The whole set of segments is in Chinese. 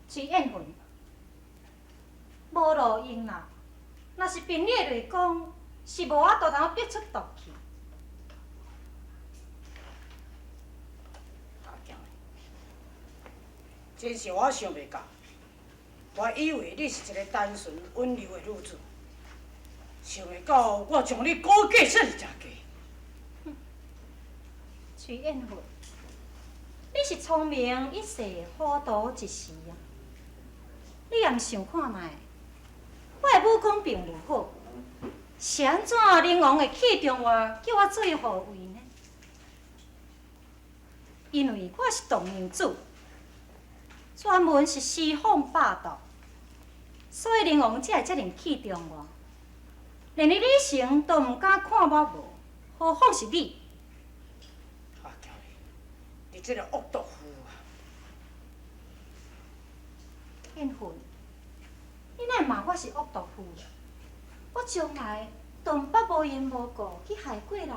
徐燕云，无路用啦。若是凭你来讲，是无法度通逼出毒气。阿强，真是我想袂到，我以为你是一个单纯温柔的女子，想袂到我将你估计这么正低。徐燕云，你是聪明一世，糊涂一时啊！你也毋想看卖，我的武功并无好，是安怎灵王会器重我，叫我做护卫呢？因为我是同人子，专门是私访霸道，所以灵王才会遮尔器重我，连你李成都毋敢看我无，何况是你？阿强，你这个恶毒妇啊！燕云，你哪骂我是恶毒妇？我从来都毋捌无缘无故去害过人。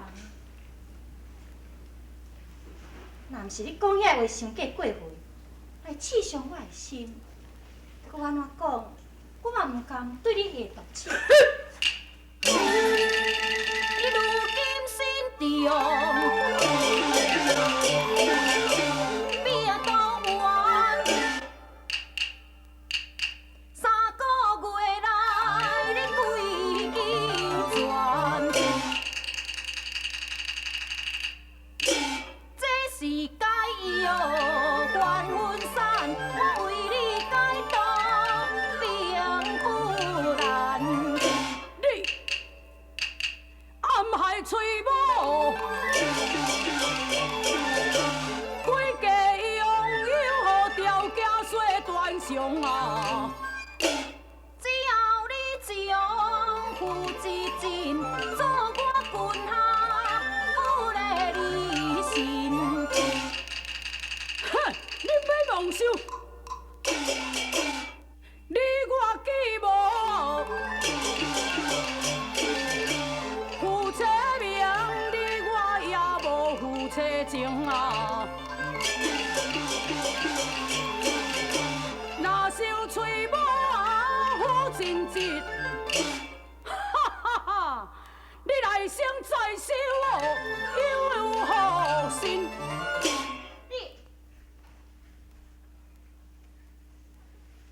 若毋是你讲遐话伤过过分，来刺伤我的心，搁安怎讲，我嘛毋甘对你下毒手。你如今心中。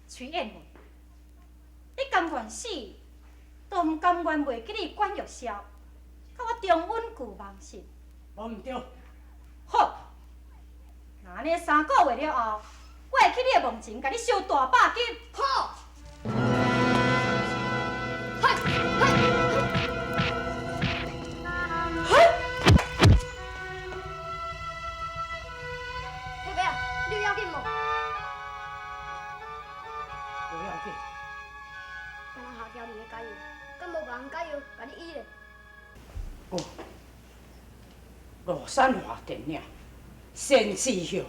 徐燕云，你甘愿死，都毋甘愿袂记你管玉箫，甲我重温旧梦时。无毋对。好，那安尼3个月了后，我会去你的梦前，甲你烧大把金。好。哦，庐山花电影，先知晓。天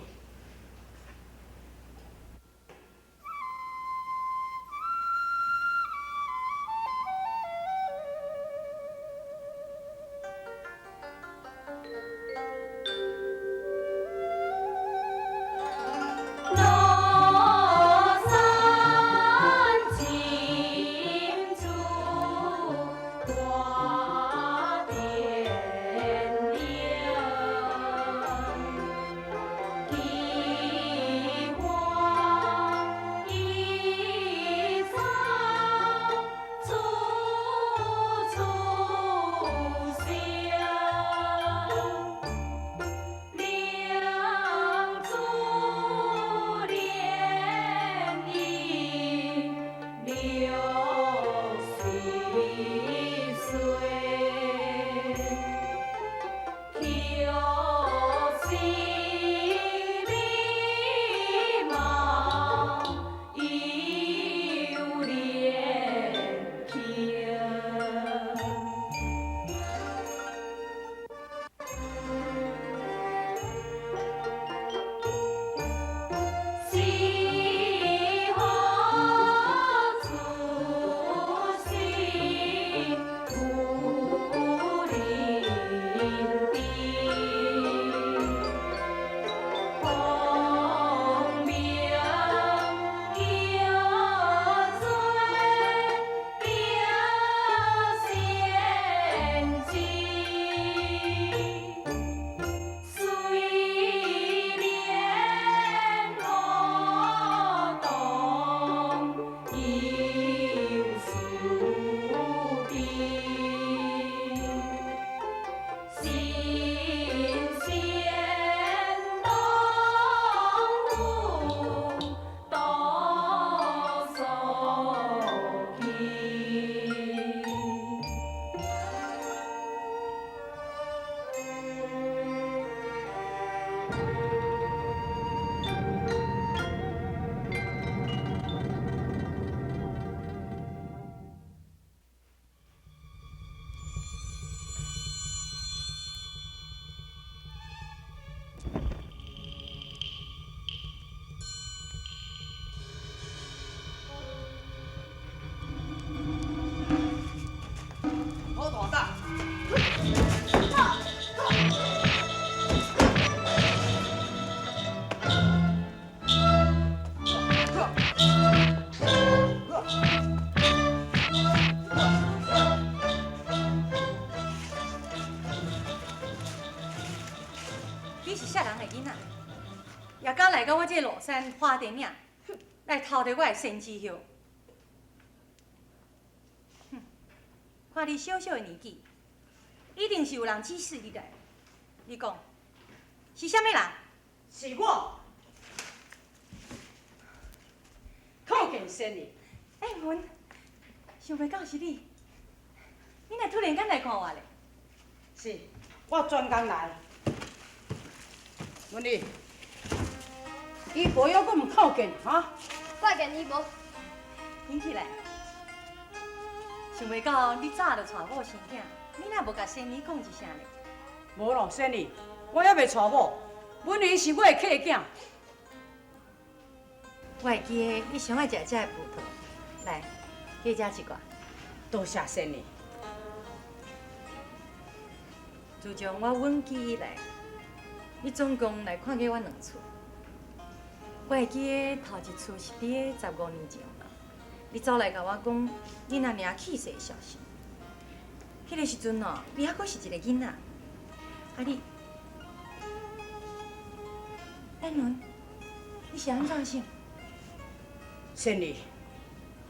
来到我这个庐山花田岭，来偷着我的仙枝叶。看你小小的年纪，一定是有人指使你来。你讲是啥物人？是我，靠近仙儿。哎，文，想袂到是你，你若突然间来看我咧？是，我专工来。文丽，伊无要我唔靠近哈？我跟你无。引起来。想袂到你早就娶某生囝，你若无甲仙儿讲一声咧？无咯，仙儿，我还袂娶某，文丽是我的客囝。我会记得你上爱食这个葡萄，来，加食一寡。多谢仙儿。自从我稳记以来，你总共来看过我2次。我会记得头一次是伫个15年前，你走来甲我讲你那领气势的消息。迄个时阵哦，你还阁是一个囡仔，啊你，安伦，你是安怎想？仙儿，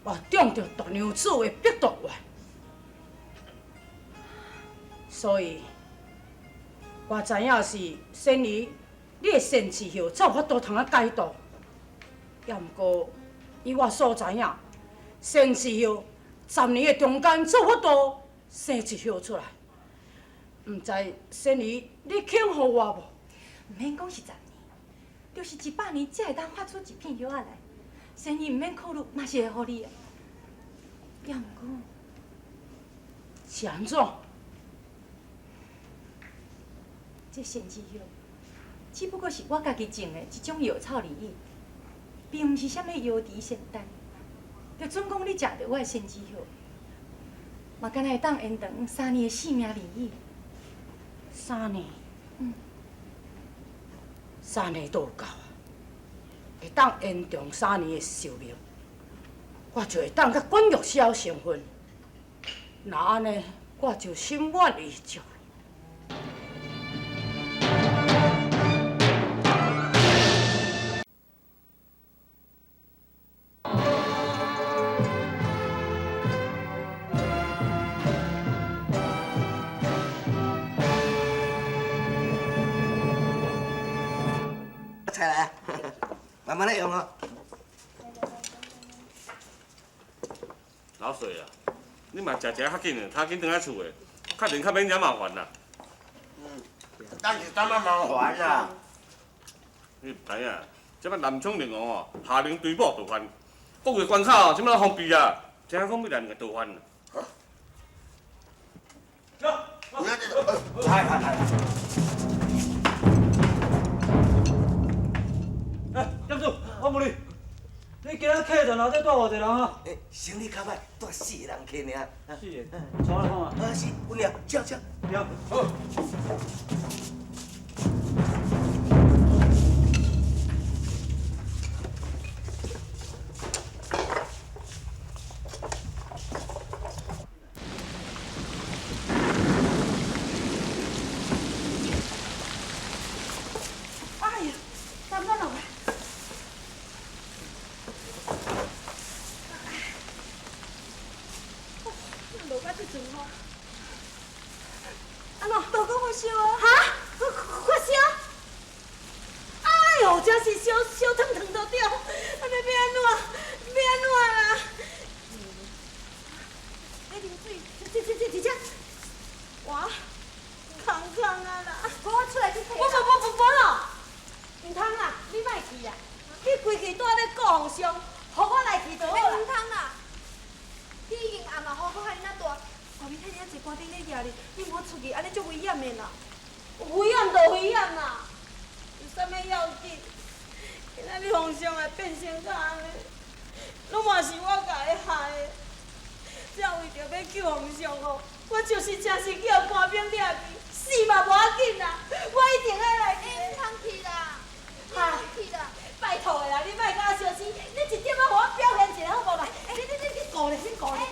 我中着大娘子的逼毒丸，所以我知影是仙儿，你的仙枝叶才有法度通啊解毒。也毋过，以我所知影，仙枝叶10年的中间才有法度生一叶出来。毋知仙儿，你肯互我无？毋免讲是10年，就是100年才会当发出一片叶仔来。生意毋免考虑，嘛是会互你的。也毋过，是安怎？这仙枝叶只不过是我家己种的一种药草而已，并毋是啥物药池仙丹。就准讲你食着我的仙枝叶，嘛敢若会当延长3年的性命而已。 3年，3年都有够啊！会当延长3年的寿命，我就会当甲管玉簫成婚。那安尼，我就心满意足。菜来，慢慢来用哦。老水啊，你嘛食较紧的，较紧转来厝的，确定较免惹麻烦啦。但是怎么麻烦啦？你唔知啊，即摆南昌灵王哦，下令追捕逃犯，各个关卡哦，即摆封闭啊，听讲要来2个逃犯。店主，我问你，你今仔客人后底带偌济人啊？生理较歹，带4个人客尔。是的，找来看啊。是，有了，叫。了。好。哎呀，怎么了？落到这阵哦，安怎？都讲发烧啊？哈？发烧？哎呦，真是烧烫烫到掉，安尼要安怎？要安怎啦？你啉水，这，哇，空啊啦！我出来去睇。我咯，唔通啦，你莫去啦，你规气住咧顾上，互我来去就好啦。唔通啦，你已经暗嘛好好汉那大，外面遐尔济官兵咧抓你，你莫出去，安尼足危险的啦。危险就危险啦，有啥物要紧？今仔日皇上会变成这安尼，拢嘛是我家己害的。才为着要救皇上哦，我就是真是叫官兵抓去，死嘛无要紧啦，我一定爱来去。唔通去啦，哈，去啦。拜托的啦，你莫甲我相死，你一点仔互我表现一下好无啦？你顾咧，先顾咧。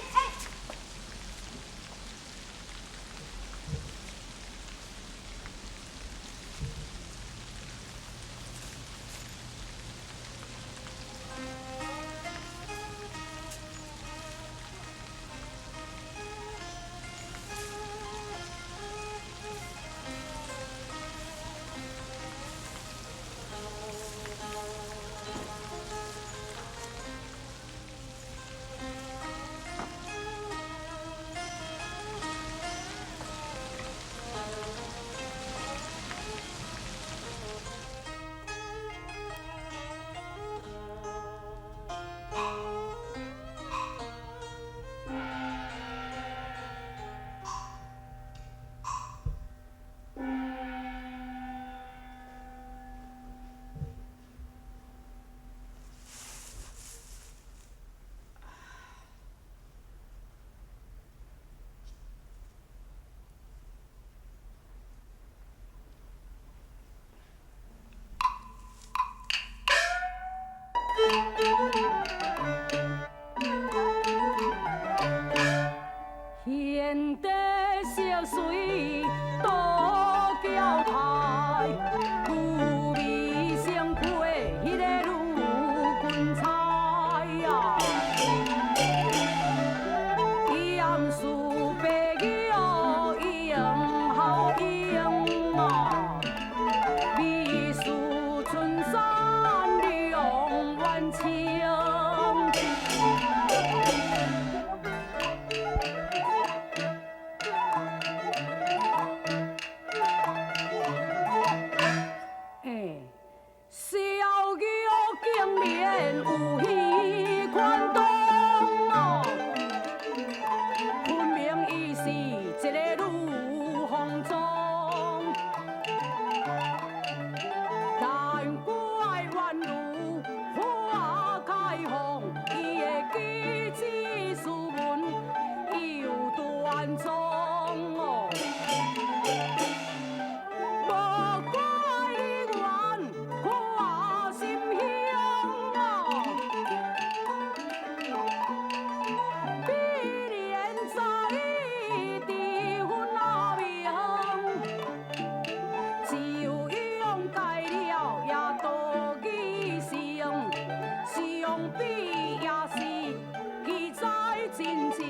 真情，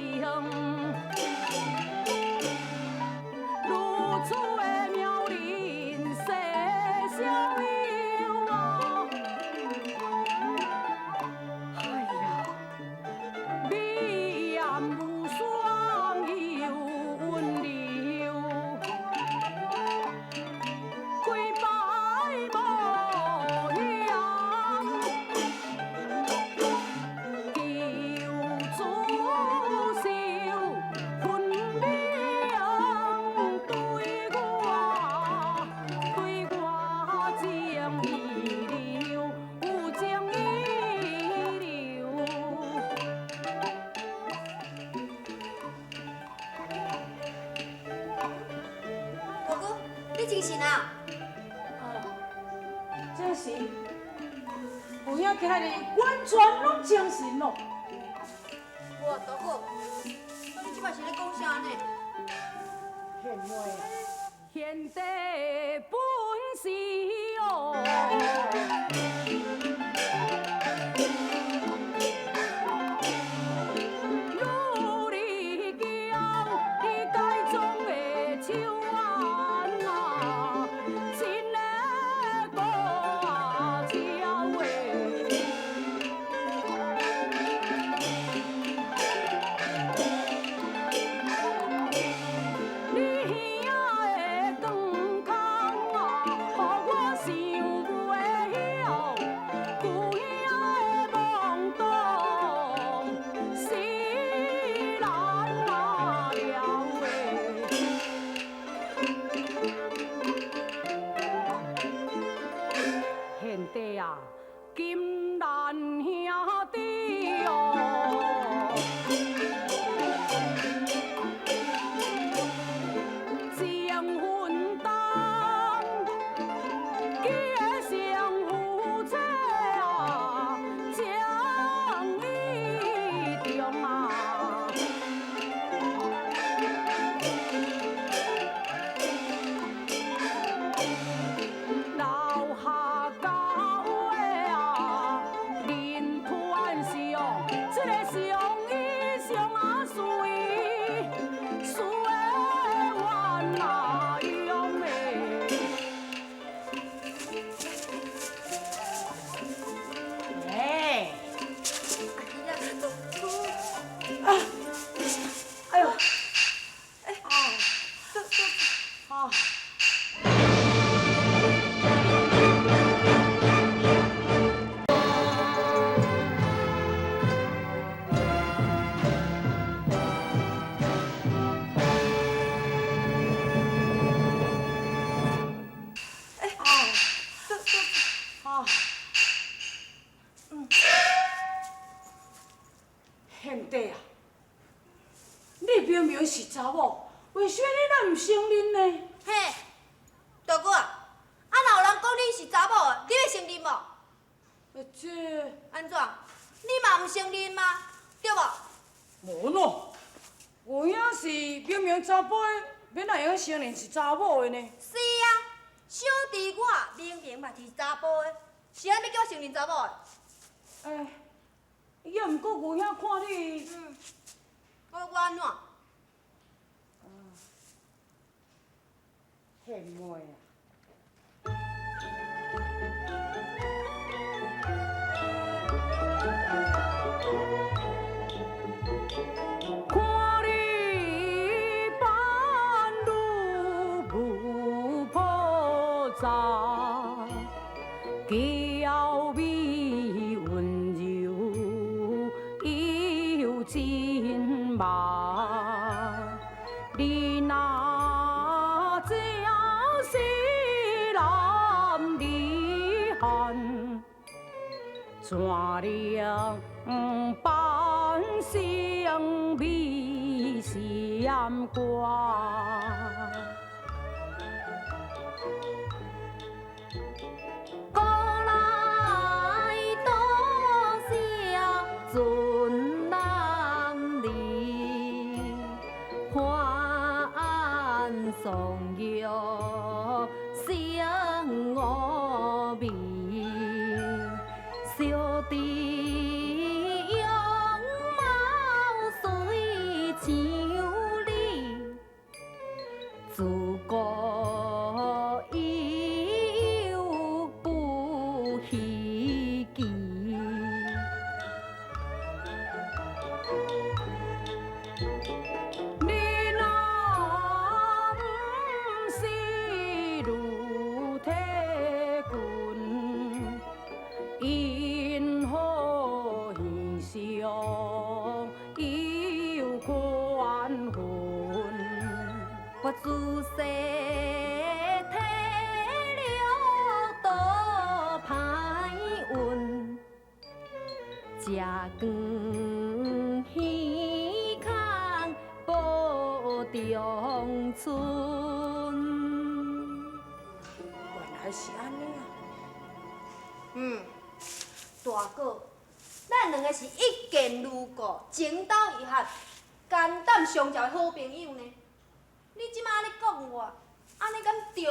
如此的妙龄世相拥啊！哎呀，美艳如霜又温柔，归白无恙。求主秀分明对我情意流，有情意流。哥哥，你精神啊？这是有影今日完全拢精神咯。我大哥，你即摆是咧讲啥呢？献花啊！贤弟本是哦，如你叫你该种的手腕啊，真的高超诶。你兄的光空啊，予我想袂晓，旧兄的懵懂，是难啊了诶。贤弟啊，金兰兄弟哦。情分担，记个相夫妻啊，情意重啊。留下教话啊，人团上，这个上衣上啊水，水的冤啊用的。哎，你也是大哥。哎呦，哥，啊！啊！贤弟啊，你明明是查某，为什么你咱唔承认呢？嘿，大哥啊，若有人讲你是查某的，你要承认无？这安怎？你嘛唔承认吗？对无？无喏，有影是明明查甫的，免哪样承认是查某的呢？是啊，小弟我明明嘛是查甫的，是安要叫我承认查某的？哎，也毋过有影看你，我安怎？献妹啊！看你半路不破绽，娇美温柔又真麻。你那这是男儿汉。怎能扮相美闪光？古来多少俊男儿，欢送哟相我美。小弟容貌虽宽魂。我自细体了多歹运，食光耳空报中春。原来是安尼啊！大哥，咱两个是一见如故，情投意合，肝胆相照的好朋友呢。你即马咧讲我，安尼敢对？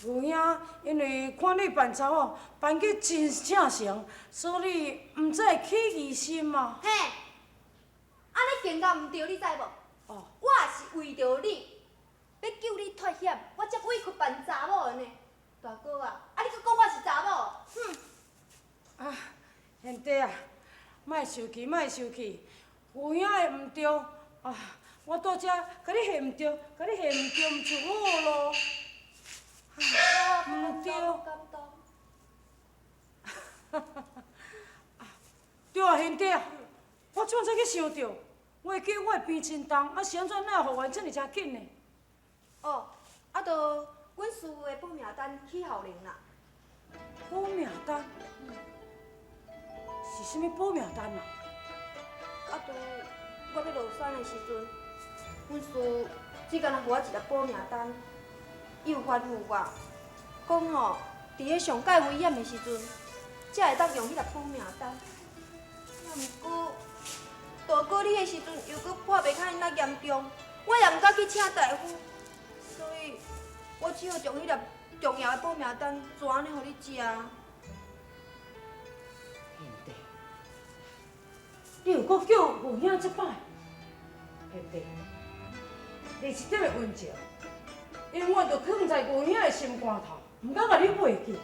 有影因为看你扮查某扮去真正常，所以毋知会起疑心嘛。嘿，安尼行到毋对，你知无？哦，我是为着你，要救你脱险，我才委屈扮查某的呢。大哥啊，你搁讲我是查某？啊，贤弟啊，莫生气，莫生气，有影会毋对啊！我倒遮甲你下毋对，甲你下毋对，毋就好咯。毋对，感动。对啊，贤弟啊，我怎才去想着，话叫我的病真重，啊是安怎哪会复原遮尔诚紧呢？哦，就阮师傅的报名单起效能啦。报名单？是啥物报名单啊？就我要落山的时阵，阮师只干那给我一粒报名单，伊有吩咐我，讲吼，伫个上界危险的时阵，才会当用迄粒报名单。啊，毋过大哥你迄时阵又搁破袂较因那严重，我也毋敢去请大夫，所以我只好将迄粒重要的报名单全安尼互你食。贤弟，你有搁叫有影即摆？贤弟，第一点的温情，因为我着囥在有影的心肝头，毋敢甲你背去。